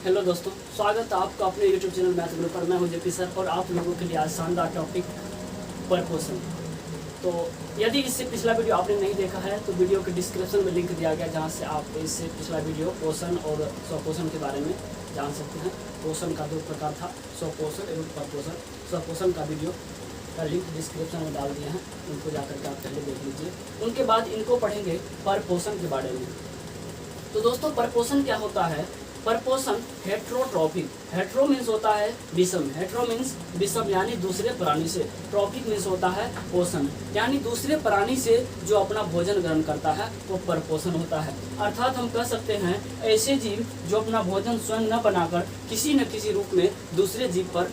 Hello दोस्तों, स्वागत है आपका अपने YouTube चैनल मैथ गुरु पर। मैं हूं जेपी सर और आप लोगों के लिए आज शानदार टॉपिक परपोषण। तो यदि इससे पिछला वीडियो आपने नहीं देखा है तो वीडियो के डिस्क्रिप्शन में लिंक दिया गया, जहां से आप इससे पिछला वीडियो पोषण और स्वपोषण के बारे में जान सकते हैं। पोषण का 2 प्रकार था, स्वपोषण एवं परपोषण। स्वपोषण का वीडियो का लिंक डिस्क्रिप्शन में डाल दिए हैं, उनको जाकर के आप पहले देख लीजिए। उनके बाद इनको पढ़ेंगे परपोषण के बारे में। तो दोस्तों, परपोषण क्या होता है? परपोषण हेट्रोट्रॉपिक, हेट्रो मीन्स होता है विषम, हेट्रो मीन्स विषम यानी दूसरे प्राणी से, ट्रॉपिक मीन्स होता है पोषण यानी दूसरे प्राणी से जो अपना भोजन ग्रहण करता है वो परपोषण होता है। अर्थात हम कह सकते हैं ऐसे जीव जो अपना भोजन स्वयं न बनाकर किसी न किसी रूप में दूसरे जीव पर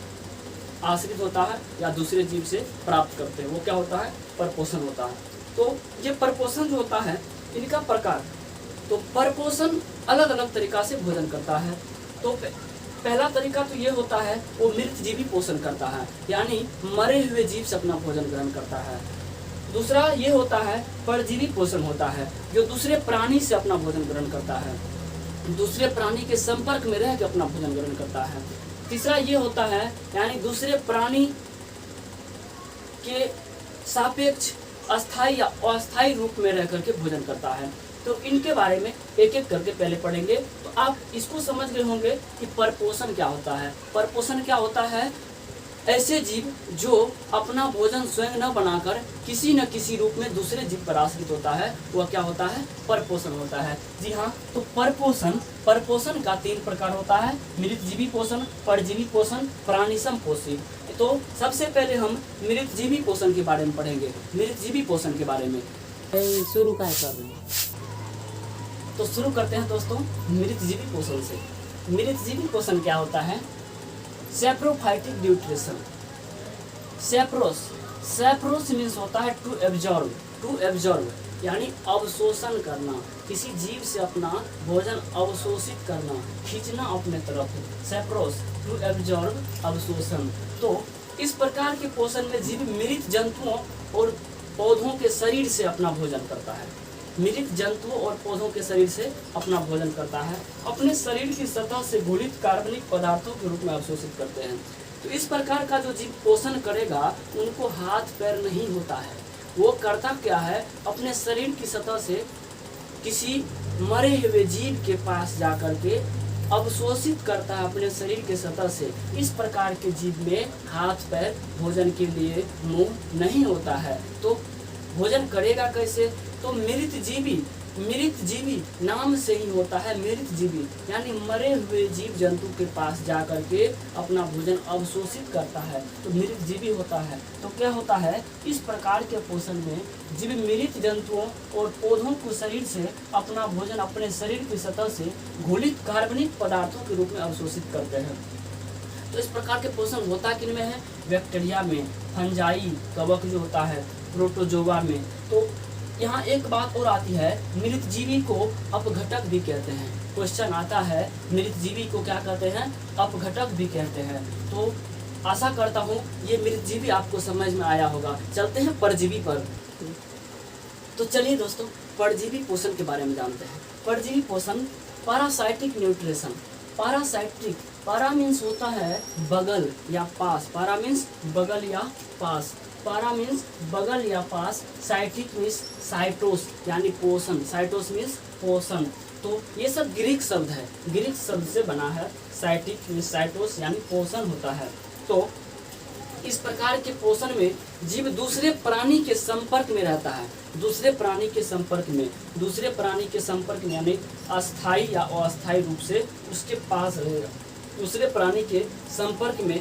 आश्रित होता है या दूसरे जीव से प्राप्त करते हैं, वो क्या होता है? परपोषण होता है। तो ये परपोषण जो होता है इनका प्रकार, तो परपोषण अलग अलग तरीका से भोजन करता है। तो पहला तरीका तो ये होता है वो मृतजीवी पोषण करता है, यानी मरे हुए जीव से अपना भोजन ग्रहण करता है। दूसरा ये होता है परजीवी पोषण होता है, जो दूसरे प्राणी से अपना भोजन ग्रहण करता है, दूसरे प्राणी के संपर्क में रह के अपना भोजन ग्रहण करता है। तीसरा ये होता है यानी दूसरे प्राणी के सापेक्ष अस्थायी या अस्थायी रूप में रह करके भोजन करता है। तो इनके बारे में एक एक करके पहले पढ़ेंगे, तो आप इसको समझ गए होंगे कि परपोषण क्या होता है। परपोषण क्या होता है? ऐसे जीव जो अपना भोजन स्वयं न बनाकर किसी न किसी रूप में दूसरे जीव पर आश्रित होता है, वह क्या होता है? परपोषण होता है। जी हाँ, तो परपोषण का 3 प्रकार होता है, मृतजीवी पोषण, परजीवी पोषण, प्राणिसम पोषी। तो सबसे पहले हम मृतजीवी पोषण के बारे में पढ़ेंगे। मृतजीवी पोषण के बारे में शुरू क्या कर रहे हैं? तो शुरू करते हैं दोस्तों मृतजीवी पोषण से। मृतजीवी पोषण क्या होता है? Saprophytic nutrition. सैप्रोस मीन्स होता है टू एब्जॉर्ब यानी अवशोषण करना, किसी जीव से अपना भोजन अवशोषित करना, खींचना अपने तरफ। सैप्रोस टू एब्जॉर्ब, अवशोषण। तो इस प्रकार के पोषण में जीव मृत जंतुओं और पौधों के शरीर से अपना भोजन करता है, मृत जंतुओं और पौधों के शरीर से अपना भोजन करता है, अपने शरीर की सतह से घुलित कार्बनिक पदार्थों के रूप में अवशोषित करते हैं। तो इस प्रकार का जो जीव पोषण करेगा उनको हाथ पैर नहीं होता है, वो करता क्या है? अपने शरीर की सतह से किसी मरे हुए जीव के पास जाकर के अवशोषित करता है अपने शरीर के सतह से। इस प्रकार के जीव में हाथ पैर भोजन के लिए मुंह नहीं होता है। तो भोजन करेगा कैसे? तो मृत जीवी नाम से ही होता है मृतजीवी, यानी मरे हुए जीव जंतु के पास जाकर के अपना भोजन अवशोषित करता है, तो मृतजीवी होता है। तो क्या होता है? इस प्रकार के पोषण में जीव मृत जंतुओं और पौधों को शरीर से अपना भोजन अपने शरीर की सतह से घुलित कार्बनिक पदार्थों के रूप में अवशोषित करते हैं। तो इस प्रकार के पोषण होता किन में है? बैक्टीरिया में, फंजाई कवक जो होता है, प्रोटोजोआ में। तो यहाँ एक बात और आती है, मृतजीवी को अपघटक भी कहते हैं। क्वेश्चन आता है मृतजीवी को क्या कहते हैं? अपघटक भी कहते हैं। तो आशा करता हूँ ये मृतजीवी आपको समझ में आया होगा। चलते हैं परजीवी पर। तो चलिए दोस्तों, परजीवी पोषण के बारे में जानते हैं। परजीवी पोषण, parasitic nutrition. Parasitic, para means होता है बगल या पास, पैरा मीन्स बगल या पास, पैरा मीन्स बगल या पास, साइटिक मीन्स साइटोस यानी पोषण, साइटोस मीन्स पोषण। तो ये सब ग्रीक शब्द है, ग्रीक शब्द से बना है। साइटिक मीन्स साइटोस यानी पोषण होता है। तो इस प्रकार के पोषण में जीव दूसरे प्राणी के संपर्क में रहता है, दूसरे प्राणी के संपर्क में यानी अस्थायी या अस्थायी रूप से उसके पास रहेगा, दूसरे प्राणी के संपर्क में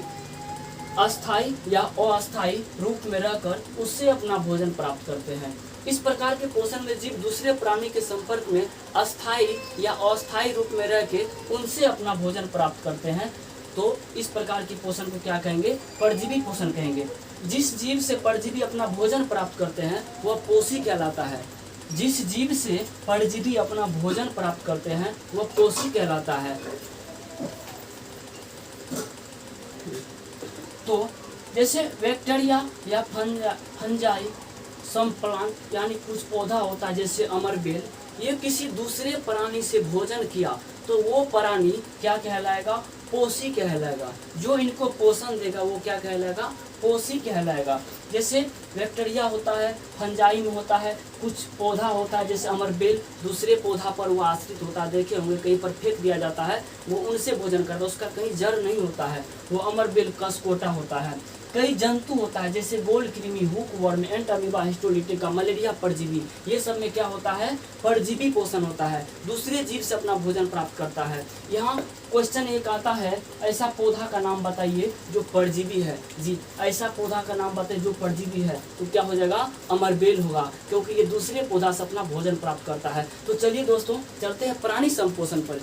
अस्थायी या अस्थायी रूप में रहकर उससे अपना भोजन प्राप्त करते हैं। इस प्रकार के पोषण में जीव दूसरे प्राणी के संपर्क में अस्थायी या अस्थायी रूप में रह के उनसे अपना भोजन प्राप्त करते हैं। तो इस प्रकार के पोषण को क्या कहेंगे? परजीवी पोषण कहेंगे। जिस जीव से परजीवी अपना भोजन प्राप्त करते हैं वह पोषी कहलाता है। जिस जीव से परजीवी अपना भोजन प्राप्त करते हैं वह पोषी कहलाता है। तो जैसे बैक्टीरिया या फंजाई सम प्लांट यानी कुछ पौधा होता है जैसे अमरबेल, ये किसी दूसरे प्राणी से भोजन किया तो वो प्राणी क्या कहलाएगा? पोषी कहलाएगा। जो इनको पोषण देगा वो क्या कहलाएगा? पोषी कहलाएगा। जैसे बैक्टीरिया होता है, फंजाई में होता है, कुछ पौधा होता है जैसे अमरबेल, दूसरे पौधा पर वो आश्रित होता है, देखे होंगे कहीं पर फेंक दिया जाता है, वो उनसे भोजन करता है, उसका कहीं जड़ नहीं होता है, वो अमरबेल कसकोटा होता है। कई जंतु होता है जैसे गोल्ड कृमि, हुक वर्म, एंट अमीबा, हिस्टोलिटिका, मलेरिया परजीवी, ये सब में क्या होता है? परजीवी पोषण होता है, दूसरे जीव से अपना भोजन प्राप्त करता है। यहाँ क्वेश्चन एक आता है, ऐसा पौधा का नाम बताइए जो परजीवी है। जी, ऐसा पौधा का नाम बताइए जो परजीवी है, तो क्या हो जाएगा? अमरबेल होगा, क्योंकि ये दूसरे पौधा से अपना भोजन प्राप्त करता है। तो चलिए दोस्तों चलते हैं प्राणी संपोषण पर।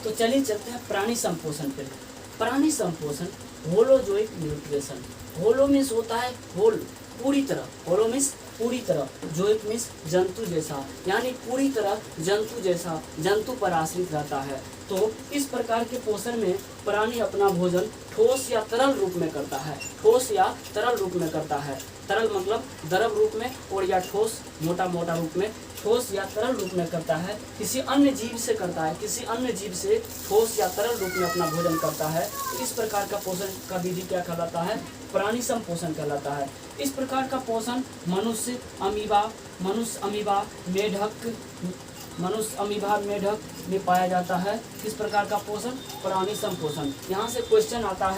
तो चलिए चलते हैं प्राणी संपोषण पर। प्राणी संपोषण, होलोजोइक न्यूट्रिशन। होलो मीन्स होता है होल, पूरी तरह, होलो मीन्स पूरी तरह, जोइक मीन्स जंतु जैसा, यानी पूरी तरह जंतु जैसा, जंतु पर आश्रित रहता है। तो इस प्रकार के पोषण में प्राणी अपना भोजन ठोस या तरल रूप में करता है, ठोस या तरल रूप में करता है। तरल मतलब द्रव रूप में, और या ठोस मोटा मोटा रूप में, ठोस या तरल रूप में करता है। किसी अन्य जीव से करता है, किसी अन्य जीव से ठोस या तरल रूप में अपना भोजन करता है। तो इस प्रकार का पोषण का विधि क्या कहलाता है? प्राणी संपोषण कहलाता है। इस प्रकार का पोषण मनुष्य अमीबा, मेढक में पाया जाता है। किस प्रकार का पोषण? प्राणी संपोषण। यहाँ से क्वेश्चन आता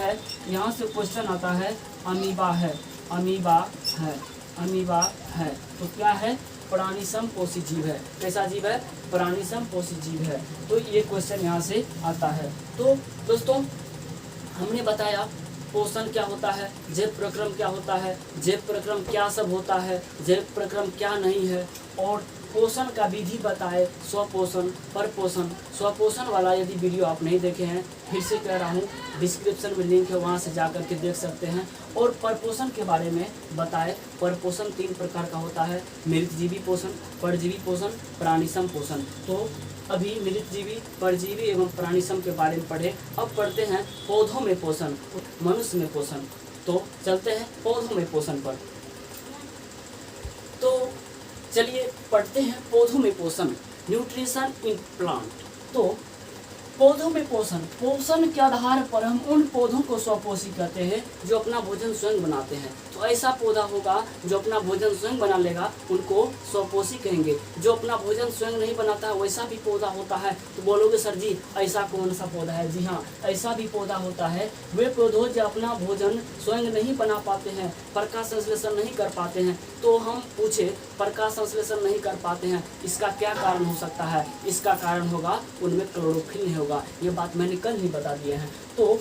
है, अमीबा है तो क्या है? प्राणी समपोषी जीव है। कैसा जीव है? प्राणी समपोषी जीव है। तो ये क्वेश्चन यहाँ से आता है। तो दोस्तों हमने बताया पोषण क्या होता है, जैव प्रक्रम क्या होता है, जैव प्रक्रम क्या सब होता है, जैव प्रक्रम क्या नहीं है, और पोषण का विधि बताए, स्वपोषण, परपोषण। स्वपोषण वाला यदि वीडियो आप नहीं देखे हैं, फिर से कह रहा हूँ, डिस्क्रिप्शन में लिंक है, वहाँ से जा कर के देख सकते हैं। और परपोषण के बारे में बताए। परपोषण 3 प्रकार का होता है, मृतजीवी पोषण, परजीवी पोषण, प्राणीसम पोषण। तो अभी मृतजीवी, परजीवी एवं प्राणीसम के बारे में पढ़े। अब पढ़ते हैं पौधों में पोषण, मनुष्य में पोषण। तो चलते हैं पौधों में पोषण पर। तो चलिए पढ़ते हैं पौधों में पोषण, न्यूट्रिशन इन प्लांट। तो पौधों में पोषण, पोषण के आधार पर हम उन पौधों को स्वपोषी कहते हैं जो अपना भोजन स्वयं बनाते हैं। तो ऐसा पौधा होगा जो अपना भोजन स्वयं बना लेगा, उनको स्वपोषी कहेंगे। जो अपना भोजन स्वयं नहीं बनाता है वैसा भी पौधा होता है। तो बोलोगे सर जी ऐसा कौन सा पौधा है? जी हाँ, ऐसा भी पौधा होता है। वे पौधे जो अपना भोजन स्वयं नहीं बना पाते हैं, प्रकाश संश्लेषण नहीं कर पाते हैं। तो हम पूछे प्रकाश संश्लेषण नहीं कर पाते हैं, इसका क्या कारण हो सकता है? इसका कारण होगा उनमें क्लोरोफिल नहीं होगा। ये बात मैंने कल ही बता दिए हैं। तो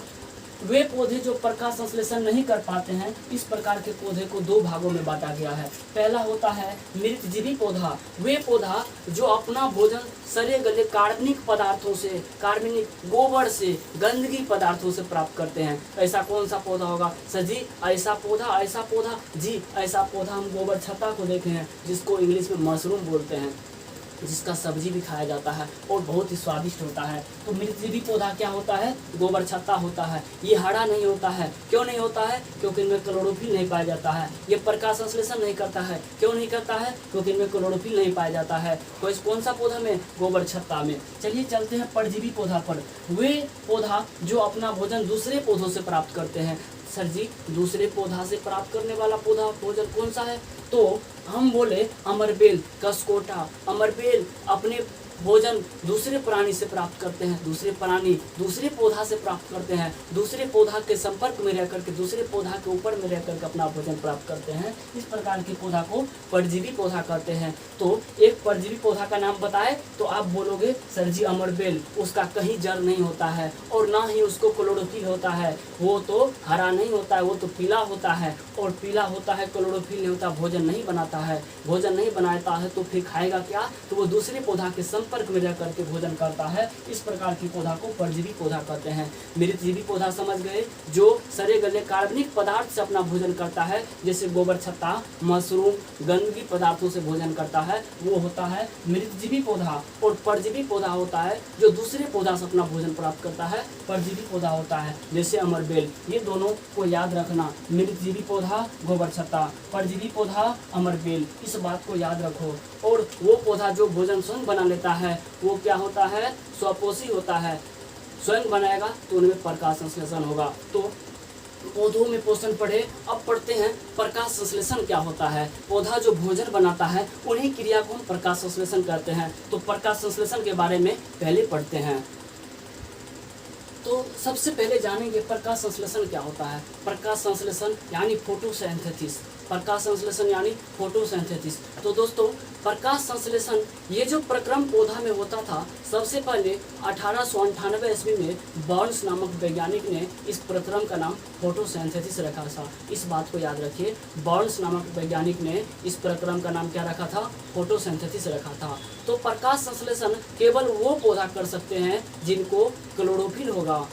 वे पौधे जो प्रकाश संश्लेषण नहीं कर पाते हैं, इस प्रकार के पौधे को 2 भागों में बांटा गया है। पहला होता है मृतजीवी पौधा। वे पौधा जो अपना भोजन सड़े गले कार्बनिक पदार्थों से, कार्बनिक गोबर से, गंदगी पदार्थों से प्राप्त करते हैं। ऐसा कौन सा पौधा होगा? सर जी ऐसा पौधा जी, ऐसा पौधा हम गोबर छत्ता को देखे हैं, जिसको इंग्लिश में मशरूम बोलते हैं, जिसका सब्जी भी खाया जाता है और बहुत ही स्वादिष्ट होता है। तो मृतजीवी पौधा क्या होता है? गोबर छत्ता होता है। ये हरा नहीं होता है। क्यों नहीं होता है? क्योंकि इनमें क्लोरोफिल नहीं पाया जाता है। ये प्रकाश संश्लेषण नहीं करता है। क्यों नहीं करता है? क्योंकि इनमें क्लोरोफिल नहीं पाया जाता है। कौन सा पौधा में? गोबर छत्ता में। चलिए चलते हैं परजीवी पौधा पर। वे पौधा जो अपना भोजन दूसरे पौधों से प्राप्त करते हैं। सर जी दूसरे पौधा से प्राप्त करने वाला पौधा भोजन कौन सा है? तो हम बोले अमरबेल, कसकोटा। अमरबेल अपने भोजन दूसरे प्राणी से प्राप्त करते हैं। दूसरे प्राणी दूसरे पौधा से प्राप्त करते हैं। दूसरे पौधा के संपर्क में रह करके, दूसरे पौधा के ऊपर में रह करके अपना भोजन प्राप्त करते हैं। इस प्रकार के पौधा को परजीवी पौधा कहते हैं। तो एक परजीवी पौधा का नाम बताए तो आप बोलोगे सर जी अमरबेल, उसका कहीं जड़ नहीं होता है और ना ही उसको क्लोरोफिल होता है। वो तो हरा नहीं होता है, वो तो पीला होता है, और पीला होता है, क्लोरोफिल नहीं होता, भोजन नहीं बनाता है। भोजन नहीं बनाता है तो फिर खाएगा क्या? तो वो दूसरे पौधा के संपर्क में रह करके भोजन करता है, इस प्रकार की पौधा को परजीवी पौधा कहते हैं। मृतजीवी पौधा समझ गए, जो सड़े गले कार्बनिक पदार्थ से अपना भोजन करता है, जैसे गोबर छत्ता, मशरूम, गंदगी पदार्थों से भोजन करता है, वो होता है मृतजीवी पौधा। और परजीवी पौधा होता है जो दूसरे पौधा से अपना भोजन प्राप्त करता है, परजीवी पौधा होता है, जैसे अमरबेल। ये दोनों को याद रखना, मृतजीवी पौधा गोबर छत्ता, परजीवी पौधा अमरबेल, इस बात को याद रखो। और वो पौधा जो भोजन स्वयं बना लेता है वो क्या होता है, स्वपोषी होता है। स्वयं बनाएगा तो उनमें प्रकाश संश्लेषण होगा। तो पौधों में पोषण पढ़े, अब पढ़ते हैं प्रकाश संश्लेषण क्या होता है। पौधा जो भोजन बनाता है उन्हीं क्रिया को हम प्रकाश संश्लेषण कहते हैं। तो प्रकाश संश्लेषण के बारे में पहले पढ़ते हैं। तो सबसे पहले जानेंगे प्रकाश संश्लेषण क्या होता है। प्रकाश संश्लेषण यानी फोटोसिंथेसिस, प्रकाश संश्लेषण यानी फोटोसिंथेसिस। तो दोस्तों प्रकाश संश्लेषण ये जो प्रक्रम पौधा में होता था, सबसे पहले 1898 ईस्वी में बर्न्स नामक वैज्ञानिक ने इस प्रक्रम का नाम फोटोसिंथेसिस रखा था। इस बात को याद रखिए, बर्न्स नामक वैज्ञानिक ने इस प्रक्रम का नाम क्या रखा था, फोटोसिंथेसिस रखा था। तो प्रकाश संश्लेषण केवल वो पौधा कर सकते हैं जिनको क्लोरोफिल होगा।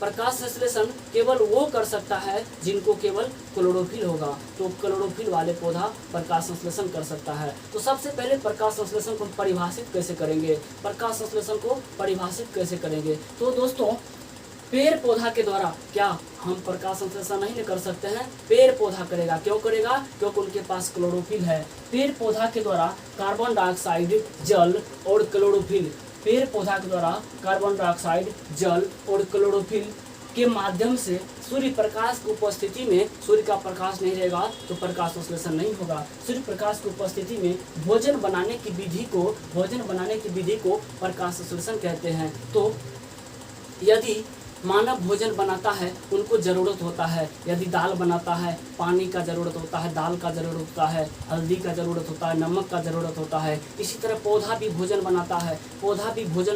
प्रकाश संश्लेषण केवल वो कर सकता है जिनको केवल क्लोरोफिल होगा। तो क्लोरोफिल वाले पौधा प्रकाश संश्लेषण कर सकता है। तो सबसे पहले प्रकाश संश्लेषण को परिभाषित कैसे करेंगे, प्रकाश संश्लेषण को परिभाषित कैसे करेंगे। तो दोस्तों पेड़ पौधा के द्वारा क्या हम प्रकाश संश्लेषण नहीं कर सकते हैं, पेड़ पौधा करेगा। क्यों करेगा, क्योंकि उनके पास क्लोरोफिल है। पेड़ पौधा के द्वारा कार्बन डाइऑक्साइड, जल और क्लोरोफिल, पेड़ पौधा के द्वारा कार्बन डाइऑक्साइड, जल और क्लोरोफिल के माध्यम से सूर्य प्रकाश की उपस्थिति में, सूर्य का प्रकाश नहीं रहेगा तो प्रकाश संश्लेषण नहीं होगा। सूर्य प्रकाश की उपस्थिति में भोजन बनाने की विधि को प्रकाश संश्लेषण कहते हैं। तो यदि मानव भोजन बनाता है उनको ज़रूरत होता है, यदि दाल बनाता है पानी का ज़रूरत होता है, दाल का ज़रूरत होता है, हल्दी का ज़रूरत होता है, नमक का ज़रूरत होता है। इसी तरह पौधा भी भोजन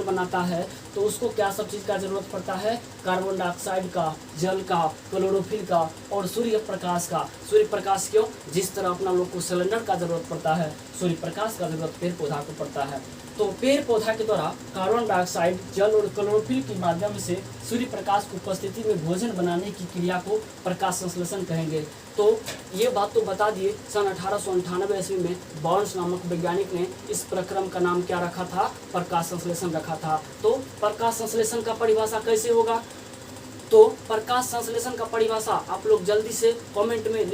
बनाता है, तो उसको क्या सब चीज़ का ज़रूरत पड़ता है, कार्बन डाइऑक्साइड का, जल का, क्लोरोफिल का और सूर्य प्रकाश का। सूर्य प्रकाश क्यों, जिस तरह अपना लोग को सिलेंडर का ज़रूरत पड़ता है, सूर्य प्रकाश का ज़रूरत पेड़ पौधा को पड़ता है। तो पेड़ पौधा के द्वारा कार्बन डाइऑक्साइड, जल और क्लोरोफिल के माध्यम से सूर्य प्रकाश की उपस्थिति में भोजन बनाने की क्रिया को प्रकाश संश्लेषण कहेंगे। तो ये बात तो बता दिए, सन 1898 ईस्वी में बर्न्स नामक वैज्ञानिक ने इस प्रक्रम का नाम क्या रखा था, प्रकाश संश्लेषण रखा था। तो प्रकाश संश्लेषण का परिभाषा कैसे होगा, तो प्रकाश संश्लेषण का परिभाषा आप लोग जल्दी से कमेंट में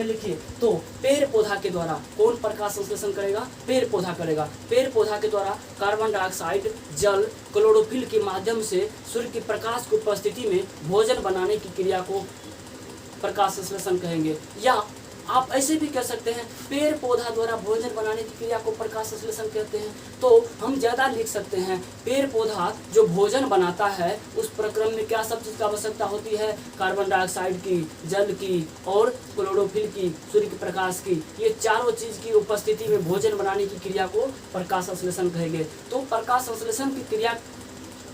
लिखिए। तो पेड़ पौधा के द्वारा कौन प्रकाश संश्लेषण करेगा, पेड़ पौधा करेगा। पेड़ पौधा के द्वारा कार्बन डाइऑक्साइड, जल, क्लोरोफिल के माध्यम से सूर्य के प्रकाश की उपस्थिति में भोजन बनाने की क्रिया को प्रकाश संश्लेषण कहेंगे। या आप ऐसे भी कह सकते हैं पेड़ पौधा द्वारा भोजन बनाने की क्रिया को प्रकाश संश्लेषण कहते हैं। तो हम ज़्यादा लिख सकते हैं, पेड़ पौधा जो भोजन बनाता है उस प्रक्रम में क्या सब चीज़ का आवश्यकता होती है, कार्बन डाइऑक्साइड की, जल की और क्लोरोफिल की, सूर्य के प्रकाश की। ये चारों चीज़ की उपस्थिति में भोजन बनाने की क्रिया को प्रकाश संश्लेषण कहेंगे। तो प्रकाश संश्लेषण की क्रिया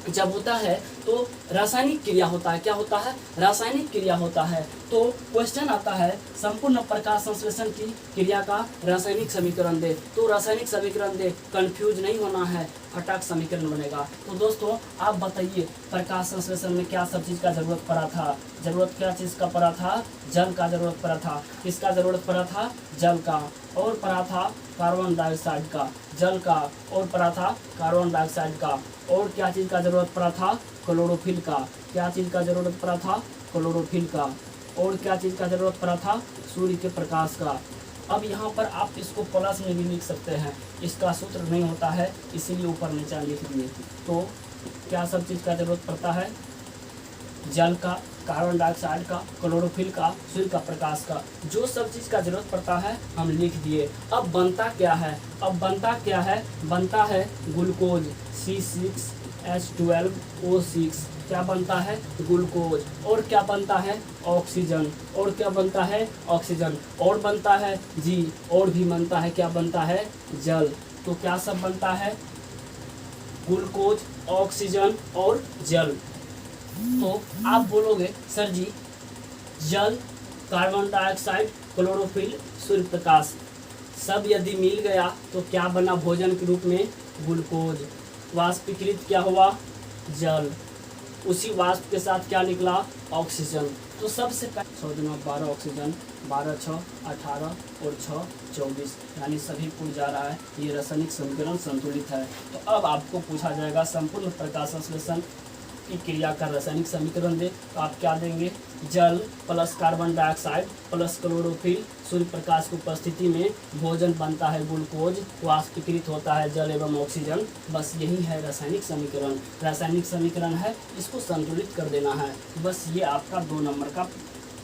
जब होता है तो रासायनिक क्रिया होता है। क्या होता है, रासायनिक क्रिया होता है। तो क्वेश्चन आता है संपूर्ण प्रकाश संश्लेषण की क्रिया का रासायनिक समीकरण दे। तो रासायनिक समीकरण दे, कंफ्यूज नहीं होना है, फटाक समीकरण बनेगा। तो दोस्तों आप बताइए प्रकाश संश्लेषण में क्या सब चीज़ का जरूरत पड़ा था, जरूरत क्या चीज़ का पड़ा था, जल का जरूरत पड़ा था। किसका जरूरत पड़ा था, जल का, और पड़ा था कार्बन डाइऑक्साइड का, जल का, और पड़ा था कार्बन डाइऑक्साइड का, और क्या चीज़ का जरूरत पड़ा था, क्लोरोफिल का। क्या चीज़ का जरूरत पड़ा था, क्लोरोफिल का, और क्या चीज़ का जरूरत पड़ा था, सूर्य के प्रकाश का। अब यहाँ पर आप इसको प्लस में भी लिख सकते हैं, इसका सूत्र नहीं होता है इसीलिए ऊपर नीचा लिख दिए। तो क्या सब चीज़ का जरूरत पड़ता है, जल का, कार्बन डाइऑक्साइड का, क्लोरोफिल का, सूर्य का प्रकाश का, जो सब चीज़ का जरूरत पड़ता है हम लिख दिए। अब बनता क्या है, बनता है ग्लूकोज C6H12O6। क्या बनता है, ग्लूकोज। और क्या बनता है, ऑक्सीजन। और क्या बनता है, ऑक्सीजन। और बनता है जी, और भी बनता है, क्या बनता है, जल। तो क्या सब बनता है, ग्लूकोज, ऑक्सीजन और जल। तो आप बोलोगे सर जी जल, कार्बन डाइऑक्साइड, क्लोरोफिल, सूर्य प्रकाश सब यदि मिल गया तो क्या बना भोजन के रूप में? ग्लूकोज। वाष्पीकृत क्या हुआ? जल। उसी वाष्प के साथ क्या निकला? ऑक्सीजन। तो सबसे पहले 100 दिनों 12 ऑक्सीजन, 12 6 18 और 6 24, यानी सभी कुल जा रहा है। ये रासायनिक समीकरण संतुलित है। तो अब आपको पूछा जाएगा संपूर्ण प्रकाश संश्लेषण की क्रिया का रासायनिक समीकरण दे, तो आप क्या देंगे? जल plus carbon dioxide plus chlorophyll, सूर्य प्रकाश की उपस्थिति में भोजन बनता है ग्लूकोज, वाष्पीकृत होता है जल एवं ऑक्सीजन। बस यही है रासायनिक समीकरण। रासायनिक समीकरण है, इसको संतुलित कर देना है। बस ये आपका 2 नंबर का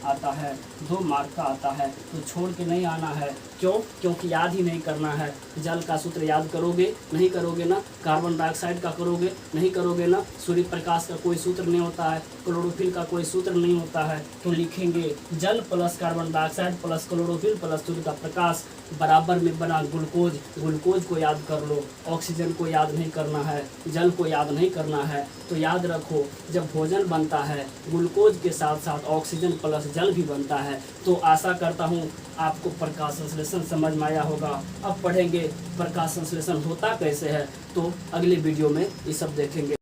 आता है, 2 मार्क का आता है। तो छोड़ के नहीं आना है। क्यों? क्योंकि याद ही नहीं करना है। जल का सूत्र याद करोगे? नहीं करोगे ना। कार्बन डाइऑक्साइड का करोगे? नहीं करोगे ना। सूर्य प्रकाश का कोई सूत्र नहीं होता है, क्लोरोफिल का कोई सूत्र नहीं होता है। तो लिखेंगे जल plus carbon dioxide plus chlorophyll plus सूर्य का प्रकाश बराबर में बना ग्लूकोज। ग्लूकोज को याद कर लो, ऑक्सीजन को याद नहीं करना है, जल को याद नहीं करना है। तो याद रखो, जब भोजन बनता है ग्लूकोज के साथ साथ ऑक्सीजन प्लस जल भी बनता है। तो आशा करता हूँ आपको प्रकाश संश्लेषण समझ में आया होगा। अब पढ़ेंगे प्रकाश संश्लेषण होता कैसे है, तो अगले वीडियो में ये सब देखेंगे।